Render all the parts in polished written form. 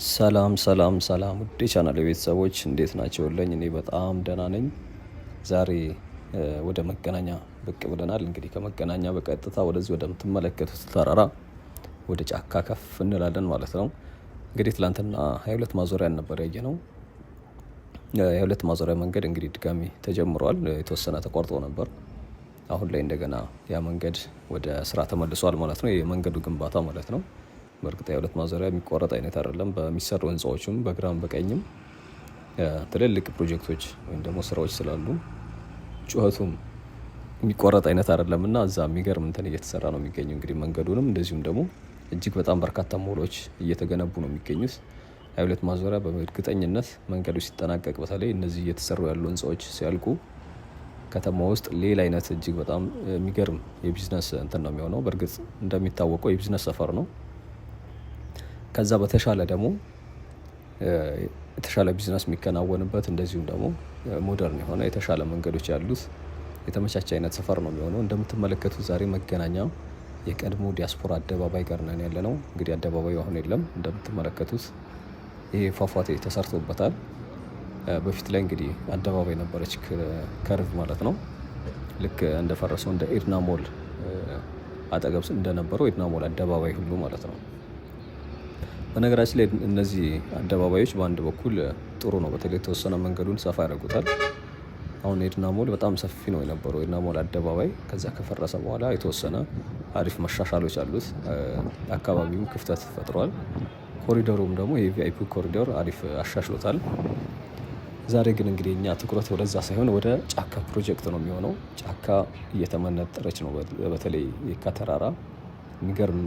ሰላም ሰላም ሰላም ውድ የቻናል ቤተሰቦች እንዴት ናቸውልኝ? እኔ በጣም ደህና ነኝ። ዛሬ ወደ መገናኛ ብቅ ብለናል። እንግዲህ ከመገናኛ በቀጥታ ወደዚህ ወደምትመለከቱት ተራራ ወደ ጫካ ከፍ እንላለን ማለት ነው። እንግዲህ ትላንትና 22 ማዞሪያን ነበር ያየነው። የ22 ማዞሪያ መንገድ እንግዲህ ድጋሚ ተጀምሯል። የተወሰነ ተቋርጦ ነበር። አሁን ላይ እንደገና ያ መንገድ ወደ ስራ ተመልሷል ማለት ነው። የመንገዱ ግንባታ ማለት ነው። በእርግጥ የ22 ማዞሪያ የሚቋረጥ አይነት አይደለም። በሚሰሩ ህንፃዎችም በግራም በቀኝም ትልልቅ ፕሮጀክቶች ወይም ደግሞ ስራዎች ስላሉ ጩኸቱም የሚቋረጥ አይነት አይደለም እና እዛ የሚገርም እንትን እየተሰራ ነው የሚገኘው። እንግዲህ መንገዱንም እንደዚሁም ደግሞ እጅግ በጣም በርካታ ሞሎች እየተገነቡ ነው የሚገኙት። 22 ማዞሪያ በእርግጠኝነት መንገዱ ሲጠናቀቅ፣ በተለይ እነዚህ እየተሰሩ ያሉ ህንፃዎች ሲያልቁ ከተማ ውስጥ ሌላ አይነት እጅግ በጣም የሚገርም የቢዝነስ እንትን ነው የሚሆነው። በእርግጥ እንደሚታወቀው የቢዝነስ ሰፈር ነው። ከዛ በተሻለ ደግሞ የተሻለ ቢዝነስ የሚከናወንበት እንደዚሁም ደግሞ ሞደርን የሆነ የተሻለ መንገዶች ያሉት የተመቻቸ አይነት ሰፈር ነው የሚሆነው። እንደምትመለከቱት ዛሬ መገናኛ የቀድሞ ዲያስፖራ አደባባይ ጋር ነን ያለ ነው። እንግዲህ አደባባዩ አሁን የለም። እንደምትመለከቱት ይሄ ፏፏቴ ተሰርቶበታል። በፊት ላይ እንግዲህ አደባባይ ነበረች፣ ከርቭ ማለት ነው። ልክ እንደፈረሰው እንደ ኤድና ሞል አጠገብ እንደነበረው ኤድና ሞል አደባባይ ሁሉ ማለት ነው። በነገራችን ላይ እነዚህ አደባባዮች በአንድ በኩል ጥሩ ነው። በተለይ የተወሰነ መንገዱን ሰፋ ያደርጉታል። አሁን ኤድና ሞል በጣም ሰፊ ነው የነበረው ኤድና ሞል አደባባይ። ከዛ ከፈረሰ በኋላ የተወሰነ አሪፍ መሻሻሎች አሉት። አካባቢውም ክፍተት ፈጥሯል። ኮሪደሩም ደግሞ የቪአይፒ ኮሪደር አሪፍ አሻሽሎታል። ዛሬ ግን እንግዲህ እኛ ትኩረት ወደዛ ሳይሆን ወደ ጫካ ፕሮጀክት ነው የሚሆነው። ጫካ እየተመነጠረች ነው። በተለይ የካ ተራራ የሚገርም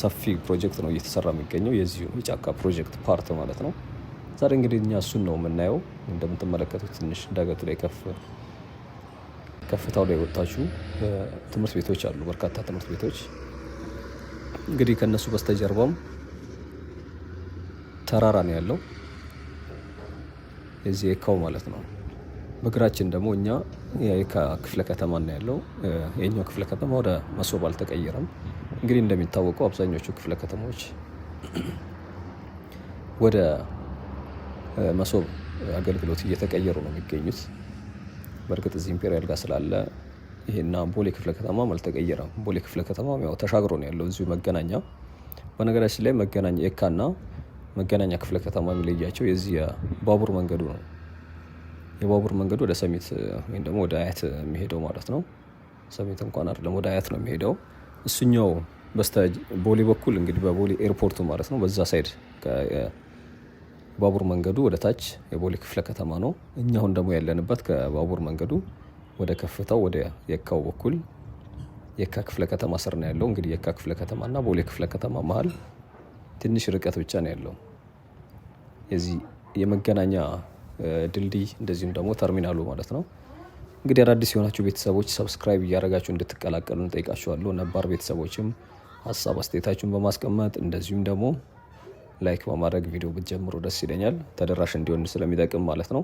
ሰፊ ፕሮጀክት ነው እየተሰራ የሚገኘው፣ የዚሁ የጫካ ፕሮጀክት ፓርት ማለት ነው። ዛሬ እንግዲህ እኛ እሱን ነው የምናየው። እንደምትመለከቱት ትንሽ ዳገቱ ላይ ከፍታው ላይ ወጣችሁ ትምህርት ቤቶች አሉ፣ በርካታ ትምህርት ቤቶች። እንግዲህ ከነሱ በስተጀርባም ተራራ ነው ያለው፣ የዚህ የካው ማለት ነው። በግራችን ደግሞ እኛ የካ ክፍለ ከተማ ነው ያለው። የኛው ክፍለ ከተማ ወደ መሶብ አልተቀየረም። እንግዲህ እንደሚታወቀው አብዛኞቹ ክፍለ ከተማዎች ወደ መሶብ አገልግሎት እየተቀየሩ ነው የሚገኙት። በእርግጥ እዚህ ኢምፔሪያል ጋር ስላለ ይሄና ቦሌ ክፍለ ከተማም አልተቀየረም። ቦሌ ክፍለ ከተማ ያው ተሻግሮ ነው ያለው እዚሁ መገናኛ። በነገራችን ላይ መገናኛ የካና መገናኛ ክፍለ ከተማ የሚለያቸው የዚህ የባቡር መንገዱ ነው። የባቡር መንገዱ ወደ ሰሚት ወይም ደግሞ ወደ አያት የሚሄደው ማለት ነው። ሰሚት እንኳን አይደለም፣ ወደ አያት ነው የሚሄደው። እሱኛው ቦሌ በኩል እንግዲህ በቦሌ ኤርፖርቱ ማለት ነው፣ በዛ ሳይድ ከባቡር መንገዱ ወደ ታች የቦሌ ክፍለ ከተማ ነው። እኛ አሁን ደግሞ ያለንበት ከባቡር መንገዱ ወደ ከፍታው ወደ የካው በኩል የካ ክፍለ ከተማ ስር ነው ያለው። እንግዲህ የካ ክፍለ ከተማ እና ቦሌ ክፍለ ከተማ መሀል ትንሽ ርቀት ብቻ ነው ያለው የዚህ የመገናኛ ድልድይ፣ እንደዚሁም ደግሞ ተርሚናሉ ማለት ነው። እንግዲህ አዳዲስ የሆናችሁ ቤተሰቦች ሰብስክራይብ እያደረጋችሁ እንድትቀላቀሉ እንጠይቃችኋለሁ። ነባር ቤተሰቦችም ሀሳብ አስተያየታችሁን በማስቀመጥ እንደዚሁም ደግሞ ላይክ በማድረግ ቪዲዮ ብትጀምሩ ደስ ይለኛል፣ ተደራሽ እንዲሆን ስለሚጠቅም ማለት ነው።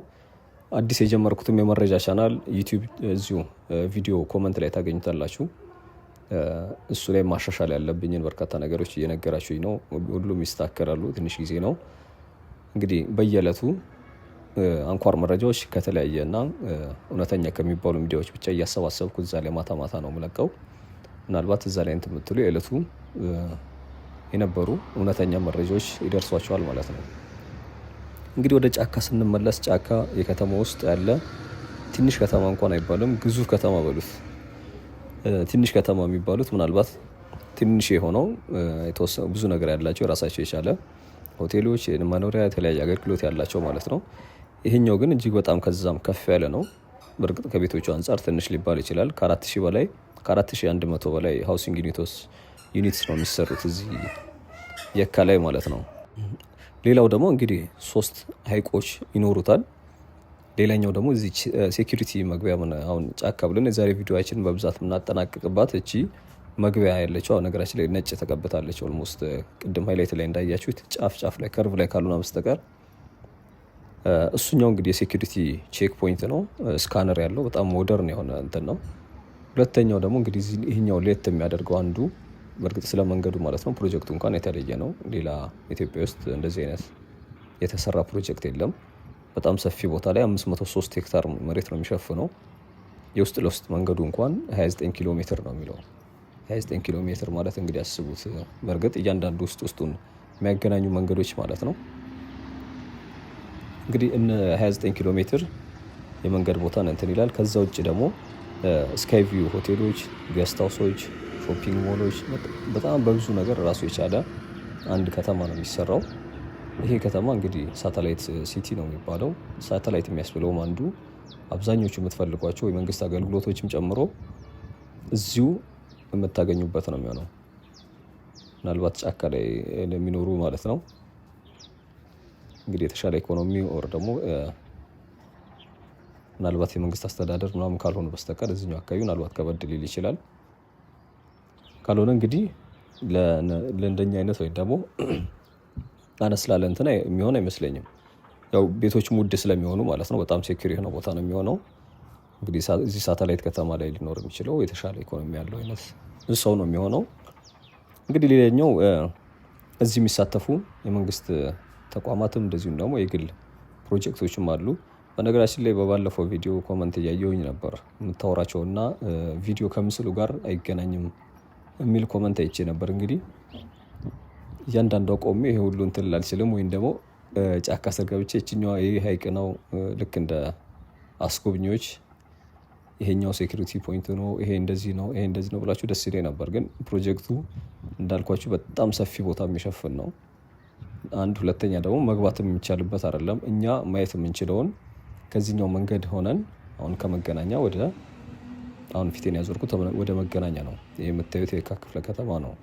አዲስ የጀመርኩትም የመረጃ ቻናል ዩቲዩብ እዚሁ ቪዲዮ ኮመንት ላይ ታገኙታላችሁ። እሱ ላይ ማሻሻል ያለብኝን በርካታ ነገሮች እየነገራችሁኝ ነው። ሁሉም ይስተካከላሉ፣ ትንሽ ጊዜ ነው። እንግዲህ በየዕለቱ አንኳር መረጃዎች ከተለያየ እና እውነተኛ ከሚባሉ ሚዲያዎች ብቻ እያሰባሰብኩ እዛ ላይ ማታ ማታ ነው የምለቀው። ምናልባት እዛ ላይ እንትን የምትሉ የዕለቱ የነበሩ እውነተኛ መረጃዎች ይደርሷቸዋል ማለት ነው። እንግዲህ ወደ ጫካ ስንመለስ ጫካ የከተማ ውስጥ ያለ ትንሽ ከተማ እንኳን አይባልም፣ ግዙፍ ከተማ በሉት። ትንሽ ከተማ የሚባሉት ምናልባት ትንሽ የሆነው የተወሰኑ ብዙ ነገር ያላቸው የራሳቸው የቻለ ሆቴሎች፣ መኖሪያ፣ የተለያየ አገልግሎት ያላቸው ማለት ነው። ይሄኛው ግን እጅግ በጣም ከዛም ከፍ ያለ ነው። በእርግጥ ከቤቶቹ አንጻር ትንሽ ሊባል ይችላል። ከ4100 በላይ ሃውሲንግ ዩኒትስ ነው የሚሰሩት እዚህ የካ ላይ ማለት ነው። ሌላው ደግሞ እንግዲህ 3 ሀይቆች ይኖሩታል። ሌላኛው ደግሞ እዚህ ሴኩሪቲ መግቢያ አሁን ጫካ ብለን የዛሬ ቪዲዮችን በብዛት የምናጠናቅቅባት እቺ መግቢያ ያለችው ነገራችን ላይ ነጭ ተቀብታለች። ኦልሞስት ቅድም ሃይላይት ላይ እንዳያችሁት ጫፍ ላይ ከርቭ ላይ ካልሆነ በስተቀር እሱኛው እንግዲህ የሴኩሪቲ ቼክ ፖይንት ነው። ስካነር ያለው በጣም ሞደርን የሆነ እንትን ነው። ሁለተኛው ደግሞ እንግዲህ ይሄኛው ሌት የሚያደርገው አንዱ በእርግጥ ስለ መንገዱ ማለት ነው ፕሮጀክቱ እንኳን የተለየ ነው። ሌላ ኢትዮጵያ ውስጥ እንደዚህ አይነት የተሰራ ፕሮጀክት የለም። በጣም ሰፊ ቦታ ላይ 503 ሄክታር መሬት ነው የሚሸፍነው። የውስጥ ለውስጥ መንገዱ እንኳን 29 ኪሎ ሜትር ነው የሚለው። 29 ኪሎ ሜትር ማለት እንግዲህ አስቡት። በእርግጥ እያንዳንዱ ውስጡን የሚያገናኙ መንገዶች ማለት ነው። እንግዲህ 29 ኪሎ ሜትር የመንገድ ቦታ እንትን ይላል። ከዛ ውጭ ደግሞ ስካይ ቪው ሆቴሎች፣ ጌስት ሃውሶች፣ ሾፒንግ ሞሎች በጣም በብዙ ነገር ራሱ የቻለ አንድ ከተማ ነው የሚሰራው። ይሄ ከተማ እንግዲህ ሳተላይት ሲቲ ነው የሚባለው። ሳተላይት የሚያስብለውም አንዱ አብዛኞቹ የምትፈልጓቸው የመንግስት አገልግሎቶችም ጨምሮ እዚሁ የምታገኙበት ነው የሚሆነው። ምናልባት ጫካ ላይ ለሚኖሩ ማለት ነው እንግዲህ የተሻለ ኢኮኖሚ ኦር ደግሞ ምናልባት የመንግስት አስተዳደር ምናምን ካልሆነ በስተቀር እዚህኛው አካባቢ ምናልባት ከበድ ሊል ይችላል። ካልሆነ እንግዲህ ለእንደኛ አይነት ወይም ደግሞ አነስ ላለ እንትን የሚሆን አይመስለኝም። ያው ቤቶች ውድ ስለሚሆኑ ማለት ነው። በጣም ሴኩር የሆነ ቦታ ነው የሚሆነው። እንግዲህ እዚህ ሳተላይት ከተማ ላይ ሊኖር የሚችለው የተሻለ ኢኮኖሚ ያለው አይነት ሰው ነው የሚሆነው። እንግዲህ ሌላኛው እዚህ የሚሳተፉ የመንግስት ተቋማትም እንደዚሁም ደግሞ የግል ፕሮጀክቶችም አሉ። በነገራችን ላይ በባለፈው ቪዲዮ ኮመንት እያየሁኝ ነበር። የምታወራቸውና ቪዲዮ ከምስሉ ጋር አይገናኝም የሚል ኮመንት አይቼ ነበር። እንግዲህ እያንዳንዷ ቆሜ ይሄ ሁሉ እንትን አልችልም፣ ወይም ደግሞ ጫካ ስር ገብቼ ይችኛዋ ይሄ ሀይቅ ነው ልክ እንደ አስጎብኚዎች ይሄኛው ሴኩሪቲ ፖይንት ነው፣ ይሄ እንደዚህ ነው፣ ይሄ እንደዚህ ነው ብላችሁ ደስ ይለኝ ነበር። ግን ፕሮጀክቱ እንዳልኳችሁ በጣም ሰፊ ቦታ የሚሸፍን ነው። አንድ ሁለተኛ ደግሞ መግባት የሚቻልበት አይደለም። እኛ ማየት የምንችለውን ከዚህኛው መንገድ ሆነን አሁን ከመገናኛ ወደ አሁን ፊቴን ያዞርኩት ወደ መገናኛ ነው። ይሄ የምታዩት የካ ክፍለ ከተማ ነው።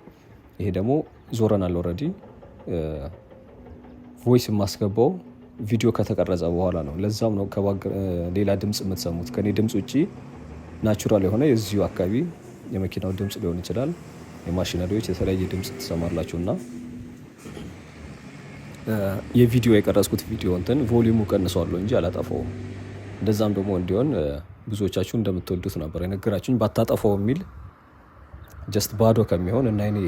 ይሄ ደግሞ ዞረናል ኦልሬዲ። ቮይስ የማስገባው ቪዲዮ ከተቀረጸ በኋላ ነው። ለዛም ነው ሌላ ድምፅ የምትሰሙት። ከኔ ድምፅ ውጭ ናቹራል የሆነ የዚሁ አካባቢ የመኪናው ድምፅ ሊሆን ይችላል፣ የማሽነሪዎች የተለያየ ድምፅ ትሰማላችሁ። እና የቪዲዮ የቀረጽኩት ቪዲዮ እንትን ቮሊዩሙ ቀንሰዋለሁ እንጂ አላጠፋውም። እንደዛም ደግሞ እንዲሆን ብዙዎቻችሁ እንደምትወዱት ነበር የነገራችሁኝ። ባታጠፋው የሚል ጀስት ባዶ ከሚሆን እና እኔ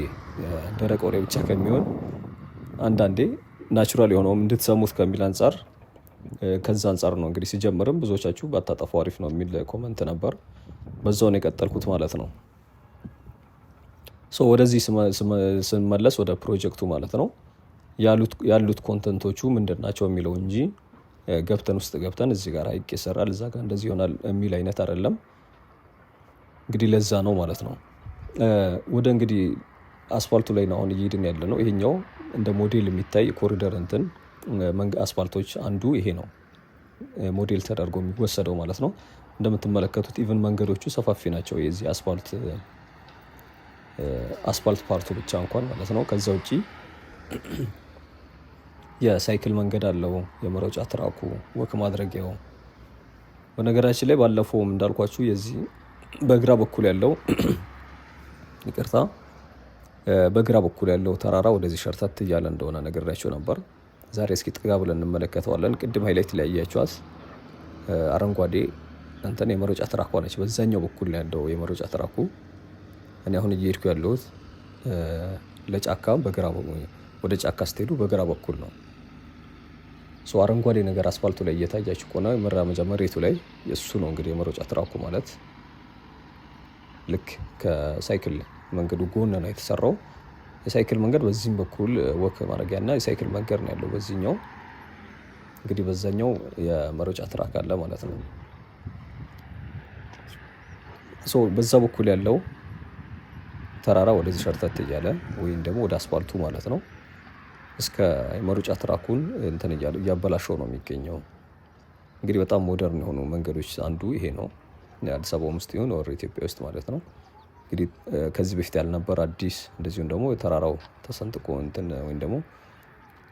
ደረቅ ወሬ ብቻ ከሚሆን አንዳንዴ ናቹራል የሆነውም እንድትሰሙት ከሚል አንጻር ከዛ አንጻር ነው እንግዲህ ሲጀምርም ብዙዎቻችሁ ባታጠፋው አሪፍ ነው የሚል ኮመንት ነበር። በዛው ነው የቀጠልኩት ማለት ነው። ወደዚህ ስመለስ ወደ ፕሮጀክቱ ማለት ነው ያሉት ኮንተንቶቹ ምንድን ናቸው የሚለው እንጂ ውስጥ ገብተን እዚህ ጋር ሀይቅ ይሰራል እዛ ጋር እንደዚህ ይሆናል የሚል አይነት አይደለም። እንግዲህ ለዛ ነው ማለት ነው። ወደ እንግዲህ አስፋልቱ ላይ ነው አሁን እየሄድን ያለ ነው። ይሄኛው እንደ ሞዴል የሚታይ ኮሪደር እንትን አስፋልቶች አንዱ ይሄ ነው ሞዴል ተደርጎ የሚወሰደው ማለት ነው። እንደምትመለከቱት ኢቭን መንገዶቹ ሰፋፊ ናቸው። የዚህ አስፋልት ፓርቱ ብቻ እንኳን ማለት ነው። ከዛ ውጪ የሳይክል መንገድ አለው፣ የመሮጫ ትራኩ፣ ወክ ማድረጊያው። በነገራችን ላይ ባለፈውም እንዳልኳችሁ የዚህ በግራ በኩል ያለው ይቅርታ በግራ በኩል ያለው ተራራ ወደዚህ ሸርተት እያለ እንደሆነ ነግሬያችሁ ነበር። ዛሬ እስኪ ጥጋ ብለን እንመለከተዋለን። ቅድም ሃይላይት ላይ ያያችኋት አረንጓዴ እንትን የመሮጫ ትራኳ ነች። በዛኛው በኩል ያለው የመሮጫ ትራኩ እኔ አሁን እየሄድኩ ያለሁት ለጫካ ወደ ጫካ ስትሄዱ በግራ በኩል ነው። አረንጓዴ ነገር አስፋልቱ ላይ እየታያችሁ ከሆነ መራመጃ መሬቱ ላይ የእሱ ነው እንግዲህ የመሮጫ ትራኩ ማለት። ልክ ከሳይክል መንገዱ ጎን ነው የተሰራው። የሳይክል መንገድ በዚህም በኩል ወክ ማድረጊያና የሳይክል መንገድ ነው ያለው በዚህኛው። እንግዲህ በዛኛው የመሮጫ ትራክ አለ ማለት ነው። በዛ በኩል ያለው ተራራ ወደዚህ ሸርተት እያለ ወይም ደግሞ ወደ አስፋልቱ ማለት ነው እስከ የመሮጫ ትራኩን እንትን እያበላሸው ነው የሚገኘው። እንግዲህ በጣም ሞደርን የሆኑ መንገዶች አንዱ ይሄ ነው። አዲስ አበባ ውስጥ ይሁን ወር ኢትዮጵያ ውስጥ ማለት ነው። እንግዲህ ከዚህ በፊት ያልነበር አዲስ እንደዚሁም ደግሞ የተራራው ተሰንጥቆ እንትን ወይም ደግሞ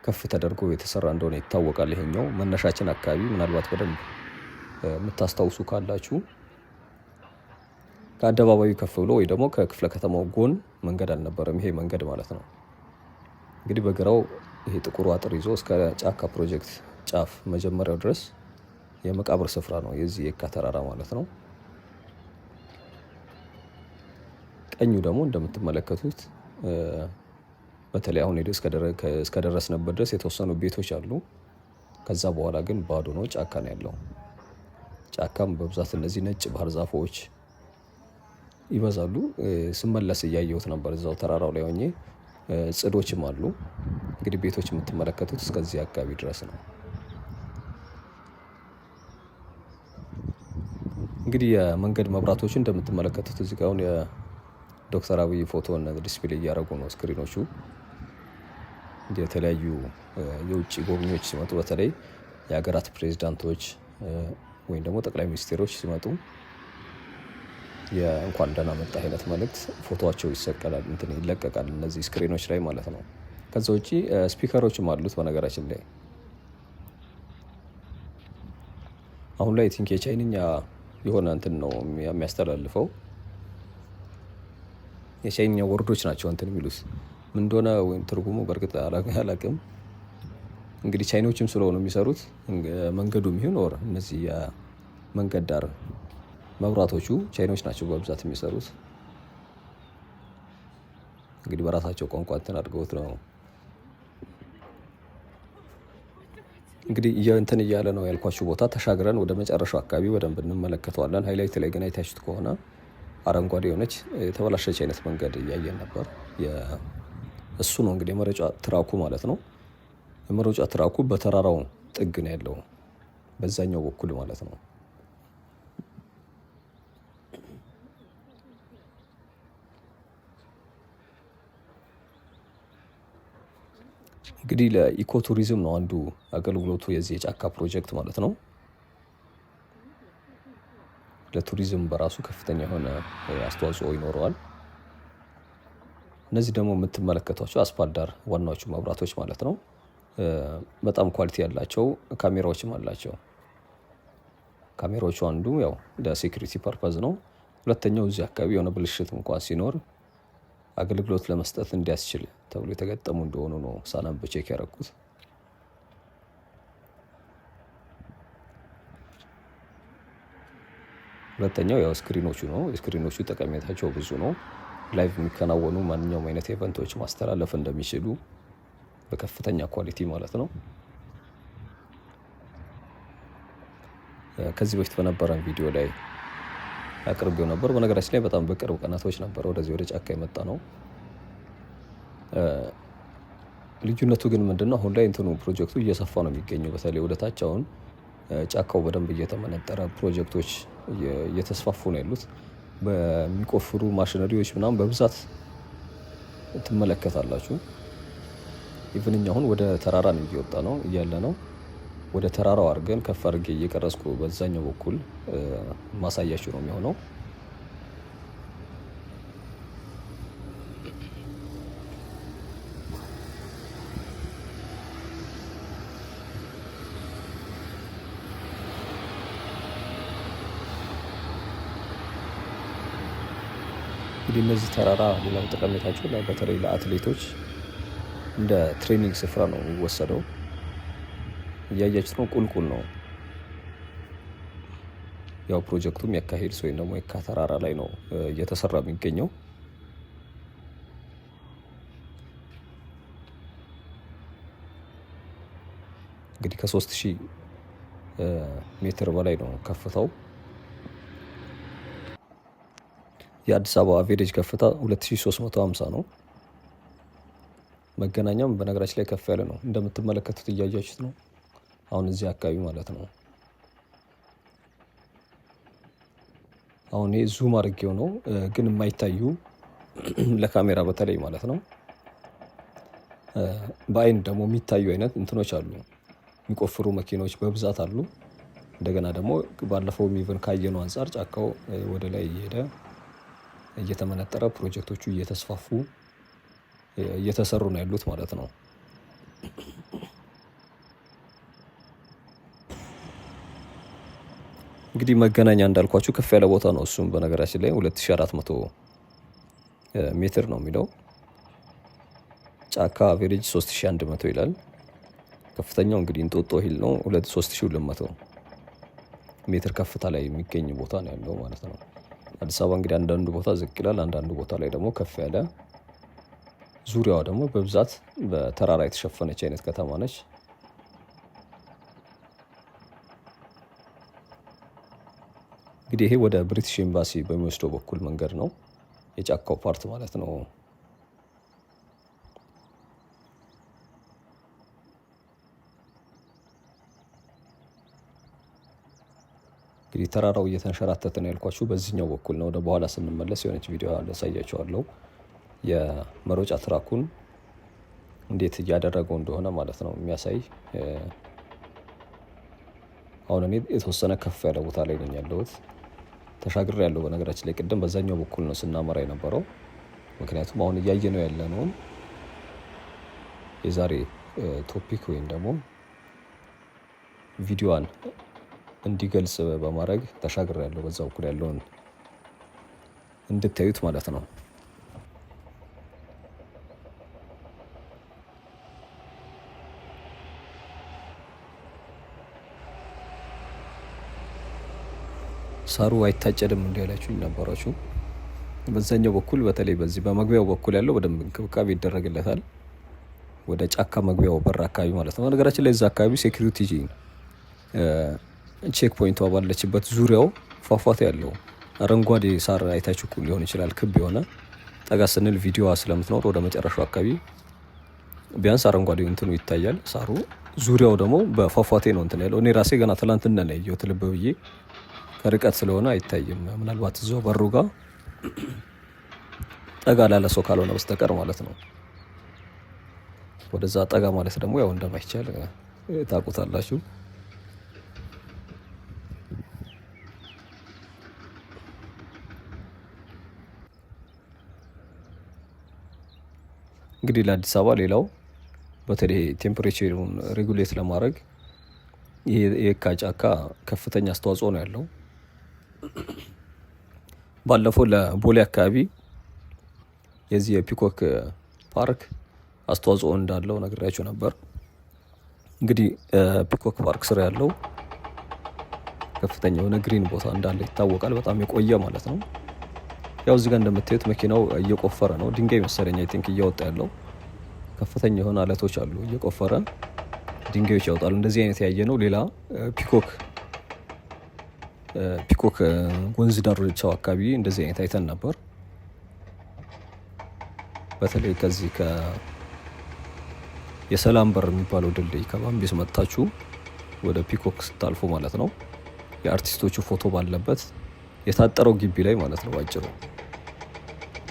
ከፍ ተደርጎ የተሰራ እንደሆነ ይታወቃል። ይሄኛው መነሻችን አካባቢ ምናልባት በደንብ የምታስታውሱ ካላችሁ ከአደባባዩ ከፍ ብሎ ወይ ደግሞ ከክፍለ ከተማው ጎን መንገድ አልነበረም ይሄ መንገድ ማለት ነው። እንግዲህ በግራው ይሄ ጥቁሩ አጥር ይዞ እስከ ጫካ ፕሮጀክት ጫፍ መጀመሪያው ድረስ የመቃብር ስፍራ ነው የዚህ የካ ተራራ ማለት ነው። ቀኙ ደግሞ እንደምትመለከቱት በተለይ አሁን እስከደረስንበት ድረስ የተወሰኑ ቤቶች አሉ። ከዛ በኋላ ግን ባዶ ነው፣ ጫካ ነው ያለው። ጫካም በብዛት እነዚህ ነጭ ባህር ዛፎች ይበዛሉ። ስመለስ እያየሁት ነበር እዛው ተራራው ላይ ሆኜ። ጽዶችም አሉ። እንግዲህ ቤቶች የምትመለከቱት እስከዚህ አካባቢ ድረስ ነው። እንግዲህ የመንገድ መብራቶች እንደምትመለከቱት እዚህ ጋር አሁን የዶክተር አብይ ፎቶን ዲስፕሌይ እያደረጉ ነው ስክሪኖቹ። የተለያዩ የውጭ ጎብኚዎች ሲመጡ በተለይ የሀገራት ፕሬዚዳንቶች ወይም ደግሞ ጠቅላይ ሚኒስቴሮች ሲመጡ የእንኳን ደህና መጣ አይነት መልእክት ፎቶቸው ይለቀቃል እነዚህ ስክሪኖች ላይ ማለት ነው። ከዛ ውጪ ስፒከሮችም አሉት በነገራችን ላይ። አሁን ላይ ቲንክ የቻይንኛ የሆነ እንትን ነው የሚያስተላልፈው። የቻይንኛ ወርዶች ናቸው እንትን የሚሉት ምን እንደሆነ ወይም ትርጉሙ በእርግጥ አላውቅም። እንግዲህ ቻይኖችም ስለሆኑ የሚሰሩት መንገዱም ይሁን ወር እነዚህ የመንገድ ዳር መብራቶቹ ቻይኖች ናቸው በብዛት የሚሰሩት። እንግዲህ በራሳቸው ቋንቋ እንትን አድርገውት ነው እንግዲህ እንትን እያለ ነው ያልኳችሁ ቦታ ተሻግረን ወደ መጨረሻው አካባቢ በደንብ እንመለከተዋለን። ሃይላይት ላይ ግን አይታችሁት ከሆነ አረንጓዴ የሆነች የተበላሸች አይነት መንገድ እያየን ነበር። እሱ ነው እንግዲህ የመረጫ ትራኩ ማለት ነው። የመረጫ ትራኩ በተራራው ጥግ ነው ያለው፣ በዛኛው በኩል ማለት ነው። እንግዲህ ለኢኮ ቱሪዝም ነው አንዱ አገልግሎቱ የዚህ የጫካ ፕሮጀክት ማለት ነው። ለቱሪዝም በራሱ ከፍተኛ የሆነ አስተዋጽኦ ይኖረዋል። እነዚህ ደግሞ የምትመለከቷቸው አስፓልት ዳር ዋናዎቹ መብራቶች ማለት ነው። በጣም ኳሊቲ ያላቸው ካሜራዎችም አላቸው። ካሜራዎቹ አንዱ ያው ለሴኩሪቲ ፐርፐዝ ነው። ሁለተኛው እዚህ አካባቢ የሆነ ብልሽት እንኳን ሲኖር አገልግሎት ለመስጠት እንዲያስችል ተብሎ የተገጠሙ እንደሆኑ ነው ሳናም በቼክ ያደረኩት። ሁለተኛው ያው ስክሪኖቹ ነው። የስክሪኖቹ ጠቀሜታቸው ብዙ ነው። ላይቭ የሚከናወኑ ማንኛውም አይነት ኢቨንቶች ማስተላለፍ እንደሚችሉ በከፍተኛ ኳሊቲ ማለት ነው። ከዚህ በፊት በነበረን ቪዲዮ ላይ አቅርቤው ነበር። በነገራችን ላይ በጣም በቅርብ ቀናቶች ነበር ወደዚህ ወደ ጫካ የመጣ ነው። ልዩነቱ ግን ምንድነው? አሁን ላይ እንትኑ ፕሮጀክቱ እየሰፋ ነው የሚገኘው። በተለይ ወደ ታች አሁን ጫካው በደንብ እየተመነጠረ ፕሮጀክቶች እየተስፋፉ ነው ያሉት። በሚቆፍሩ ማሽነሪዎች ምናምን በብዛት ትመለከታላችሁ። ኢቭን እኛ አሁን ወደ ተራራ ነው እየወጣ ነው እያለ ነው። ወደ ተራራው አድርገን ከፍ አድርጌ እየቀረስኩ በዛኛው በኩል ማሳያችሁ ነው የሚሆነው። እንግዲህ እነዚህ ተራራ ሌላው ጠቀሜታቸው በተለይ ለአትሌቶች እንደ ትሬኒንግ ስፍራ ነው የሚወሰደው። እያያችሁት ነው፣ ቁልቁል ነው። ያው ፕሮጀክቱም የካሄድስ ወይም ደግሞ የካ ተራራ ላይ ነው እየተሰራ የሚገኘው። እንግዲህ ከ3000 ሜትር በላይ ነው ከፍታው። የአዲስ አበባ አቬሬጅ ከፍታ 2350 ነው። መገናኛም በነገራችን ላይ ከፍ ያለ ነው። እንደምትመለከቱት እያያችሁት ነው። አሁን እዚህ አካባቢ ማለት ነው። አሁን ይሄ ዙም አድርጌው ነው ግን የማይታዩ ለካሜራ በተለይ ማለት ነው። በአይን ደግሞ የሚታዩ አይነት እንትኖች አሉ። የሚቆፍሩ መኪኖች በብዛት አሉ። እንደገና ደግሞ ባለፈው ኢቨን ካየነው አንጻር ጫካው ወደ ላይ እየሄደ እየተመነጠረ ፕሮጀክቶቹ እየተስፋፉ እየተሰሩ ነው ያሉት ማለት ነው። እንግዲህ መገናኛ እንዳልኳችሁ ከፍ ያለ ቦታ ነው። እሱም በነገራችን ላይ 2400 ሜትር ነው የሚለው። ጫካ አቬሬጅ 3100 ይላል። ከፍተኛው እንግዲህ እንጦጦ ሂል ነው 3200 ሜትር ከፍታ ላይ የሚገኝ ቦታ ነው ያለው ማለት ነው። አዲስ አበባ እንግዲህ አንዳንዱ ቦታ ዝቅ ይላል፣ አንዳንዱ ቦታ ላይ ደግሞ ከፍ ያለ ዙሪያዋ ደግሞ በብዛት በተራራ የተሸፈነች አይነት ከተማ ነች። እንግዲህ ይሄ ወደ ብሪቲሽ ኤምባሲ በሚወስደው በኩል መንገድ ነው፣ የጫካው ፓርት ማለት ነው። እንግዲህ ተራራው እየተንሸራተተ ነው ያልኳችሁ በዚህኛው በኩል ነው። ወደ በኋላ ስንመለስ የሆነች ቪዲዮ አሳያችኋለሁ የመሮጫ ትራኩን እንዴት እያደረገው እንደሆነ ማለት ነው የሚያሳይ። አሁን እኔ የተወሰነ ከፍ ያለ ቦታ ላይ ነኝ ያለሁት፣ ተሻግሬ ያለው በነገራችን ላይ ቅድም በዛኛው በኩል ነው ስናመራ የነበረው። ምክንያቱም አሁን እያየ ነው ያለነውን የዛሬ ቶፒክ ወይም ደግሞ ቪዲዮዋን እንዲገልጽ በማድረግ ተሻግሬ ያለው በዛ በኩል ያለውን እንድታዩት ማለት ነው። ሳሩ አይታጨድም እንዲ ያላችሁኝ ነበራችሁ። በዛኛው በኩል በተለይ በዚህ በመግቢያው በኩል ያለው በደንብ እንክብካቤ ይደረግለታል። ወደ ጫካ መግቢያው በር አካባቢ ማለት ነው። ነገራችን ላይ እዛ አካባቢ ሴኩሪቲ ቼክ ፖይንቷ ባለችበት ዙሪያው ፏፏቴ ያለው አረንጓዴ ሳር አይታችሁ ሊሆን ይችላል። ክብ የሆነ ጠጋ ስንል ቪዲዮዋ ስለምትኖር ወደ መጨረሻው አካባቢ ቢያንስ አረንጓዴው እንትኑ ይታያል ሳሩ። ዙሪያው ደግሞ በፏፏቴ ነው እንትን ያለው። እኔ ራሴ ገና ትላንትና ነው ያየሁት ልብ ብዬ፣ ከርቀት ስለሆነ አይታይም። ምናልባት እዛው በሩ ጋር ጠጋ ላለ ሰው ካልሆነ በስተቀር ማለት ነው። ወደዛ ጠጋ ማለት ደግሞ ያው እንደማይቻል ታውቁታላችሁ። እንግዲህ ለአዲስ አበባ ሌላው በተለይ ቴምፕሬቸሩን ሬጉሌት ለማድረግ የካ ጫካ ከፍተኛ አስተዋጽኦ ነው ያለው። ባለፈው ለቦሌ አካባቢ የዚህ የፒኮክ ፓርክ አስተዋጽኦ እንዳለው ነግሬያችሁ ነበር። እንግዲህ ፒኮክ ፓርክ ስር ያለው ከፍተኛ የሆነ ግሪን ቦታ እንዳለ ይታወቃል። በጣም የቆየ ማለት ነው። ያው እዚህ ጋር እንደምታዩት መኪናው እየቆፈረ ነው። ድንጋይ መሰለኝ አይ ቲንክ እያወጣ ያለው። ከፍተኛ የሆነ አለቶች አሉ፣ እየቆፈረ ድንጋዮች ያወጣሉ። እንደዚህ አይነት ያየ ነው። ሌላ ፒኮክ ወንዝ ዳርቻው አካባቢ እንደዚህ አይነት አይተን ነበር። በተለይ ከዚህ የሰላም በር የሚባለው ድልድይ ከባምቢስ መጥታችሁ ወደ ፒኮክ ስታልፉ ማለት ነው የአርቲስቶቹ ፎቶ ባለበት የታጠረው ግቢ ላይ ማለት ነው ባጭሩ።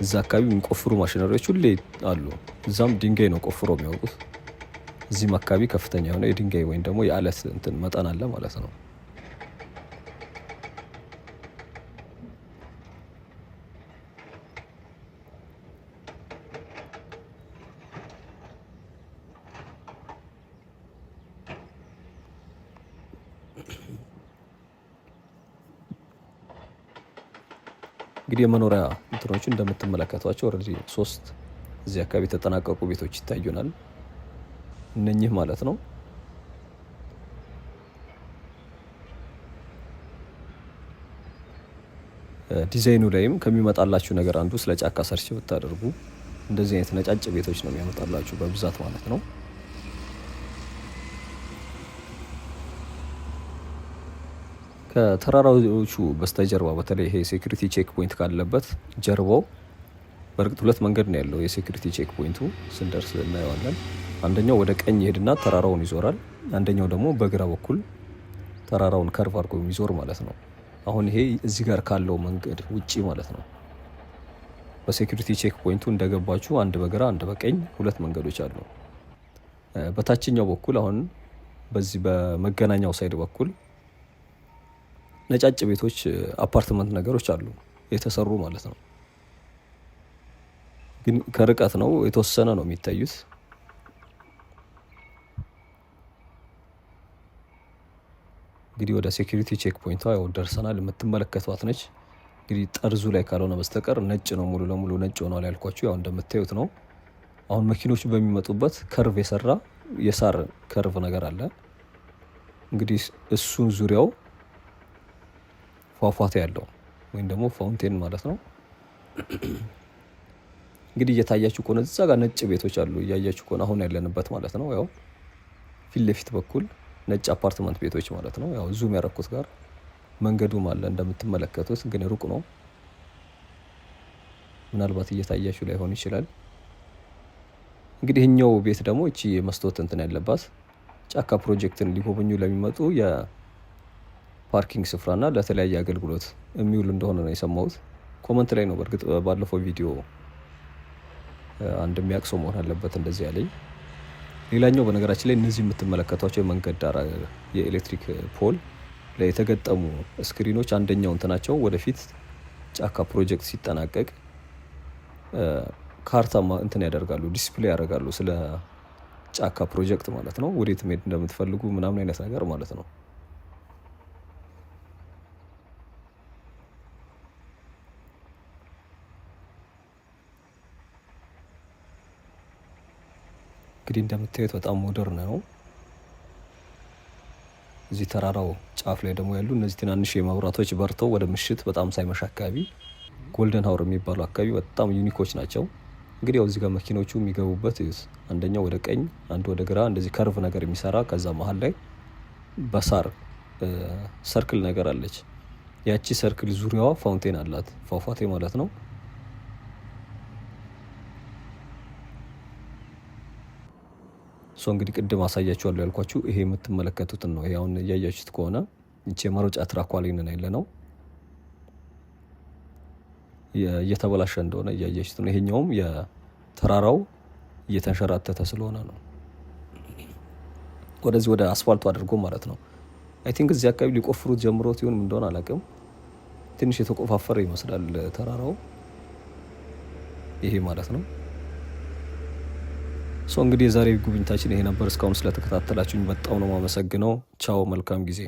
እዛ አካባቢ የሚቆፍሩ ማሽነሪዎች ሁሌ አሉ። እዛም ድንጋይ ነው ቆፍሮ የሚያወጡት። እዚህም አካባቢ ከፍተኛ የሆነ የድንጋይ ወይም ደግሞ የአለት እንትን መጠን አለ ማለት ነው። እንግዲህ የመኖሪያ እንትኖቹ እንደምትመለከቷቸው ኦልሬዲ 3 እዚህ አካባቢ የተጠናቀቁ ቤቶች ይታዩናል። እነኚህ ማለት ነው ዲዛይኑ ላይም ከሚመጣላችሁ ነገር አንዱ ስለ ጫካ ሰርች ብታደርጉ እንደዚህ አይነት ነጫጭ ቤቶች ነው የሚያመጣላችሁ በብዛት ማለት ነው። ከተራራዎቹ በስተጀርባ በተለይ ይሄ ሴኩሪቲ ቼክ ፖይንት ካለበት ጀርባው በእርግጥ 2 መንገድ ነው ያለው። የሴኩሪቲ ቼክ ፖይንቱ ስንደርስ እናየዋለን። አንደኛው ወደ ቀኝ ይሄድና ተራራውን ይዞራል። አንደኛው ደግሞ በግራ በኩል ተራራውን ከርቭ አድርጎ የሚዞር ማለት ነው። አሁን ይሄ እዚህ ጋር ካለው መንገድ ውጪ ማለት ነው። በሴኩሪቲ ቼክ ፖይንቱ እንደገባችሁ አንድ በግራ አንድ በቀኝ 2 መንገዶች አሉ። በታችኛው በኩል አሁን በዚህ በመገናኛው ሳይድ በኩል ነጫጭ ቤቶች አፓርትመንት ነገሮች አሉ የተሰሩ ማለት ነው። ግን ከርቀት ነው የተወሰነ ነው የሚታዩት። እንግዲህ ወደ ሴኩሪቲ ቼክ ፖይንቷ ያው ደርሰናል። የምትመለከቷት ነች። እንግዲህ ጠርዙ ላይ ካልሆነ በስተቀር ነጭ ነው፣ ሙሉ ለሙሉ ነጭ ሆኗል ያልኳችሁ ያው እንደምታዩት ነው። አሁን መኪኖቹ በሚመጡበት ከርቭ የሰራ የሳር ከርቭ ነገር አለ። እንግዲህ እሱን ዙሪያው ፏፏቴ ያለው ወይም ደግሞ ፋውንቴን ማለት ነው። እንግዲህ እየታያችሁ ከሆነ እዛ ጋር ነጭ ቤቶች አሉ፣ እያያችሁ ከሆነ አሁን ያለንበት ማለት ነው። ያው ፊት ለፊት በኩል ነጭ አፓርትመንት ቤቶች ማለት ነው። ያው ዙም ያረኩት ጋር መንገዱም አለ እንደምትመለከቱት፣ ግን ሩቅ ነው። ምናልባት እየታያችሁ ላይሆን ይችላል። እንግዲህ እኛው ቤት ደግሞ እቺ የመስታወት እንትን ያለባት ጫካ ፕሮጀክትን ሊጎበኙ ለሚመጡ የፓርኪንግ ስፍራና ለተለያየ አገልግሎት የሚውል እንደሆነ ነው የሰማሁት። ኮመንት ላይ ነው በእርግጥ ባለፈው ቪዲዮ አንድ የሚያውቅ ሰው መሆን አለበት እንደዚህ ያለኝ። ሌላኛው በነገራችን ላይ እነዚህ የምትመለከቷቸው የመንገድ ዳር የኤሌክትሪክ ፖል ላይ የተገጠሙ ስክሪኖች አንደኛው እንትናቸው ወደፊት ጫካ ፕሮጀክት ሲጠናቀቅ ካርታ እንትን ያደርጋሉ፣ ዲስፕሌይ ያደርጋሉ ስለ ጫካ ፕሮጀክት ማለት ነው። ወዴት መሄድ እንደምትፈልጉ ምናምን አይነት ነገር ማለት ነው። እንግዲህ እንደምታዩት በጣም ሞደርን ነው። እዚህ ተራራው ጫፍ ላይ ደግሞ ያሉ እነዚህ ትናንሽ የመብራቶች በርተው ወደ ምሽት በጣም ሳይመሻ አካባቢ ጎልደን ሀውር የሚባሉ አካባቢ በጣም ዩኒኮች ናቸው። እንግዲህ ያው እዚህ ጋር መኪኖቹ የሚገቡበት አንደኛው ወደ ቀኝ፣ አንዱ ወደ ግራ እንደዚህ ከርቭ ነገር የሚሰራ ከዛ መሀል ላይ በሳር ሰርክል ነገር አለች። ያቺ ሰርክል ዙሪያዋ ፋውንቴን አላት፣ ፏፏቴ ማለት ነው። እንግዲህ ቅድም አሳያችኋለሁ ያልኳችሁ ይሄ የምትመለከቱትን ነው። ይሄ አሁን እያያችሁት ከሆነ ይቺ የመሮጫ ትራኳ ላይ ነን ያለ ነው። እየተበላሸ እንደሆነ እያያችሁት ነው። ይሄኛውም የተራራው እየተንሸራተተ ስለሆነ ነው ወደዚህ ወደ አስፋልቱ አድርጎ ማለት ነው። አይ ቲንክ እዚህ አካባቢ ሊቆፍሩት ጀምሮት ይሁን እንደሆነ አላውቅም። ትንሽ የተቆፋፈረ ይመስላል ተራራው ይሄ ማለት ነው። እንግዲህ የዛሬ ጉብኝታችን ይሄ ነበር። እስካሁን ስለተከታተላችሁኝ በጣም ነው የማመሰግነው። ቻው፣ መልካም ጊዜ።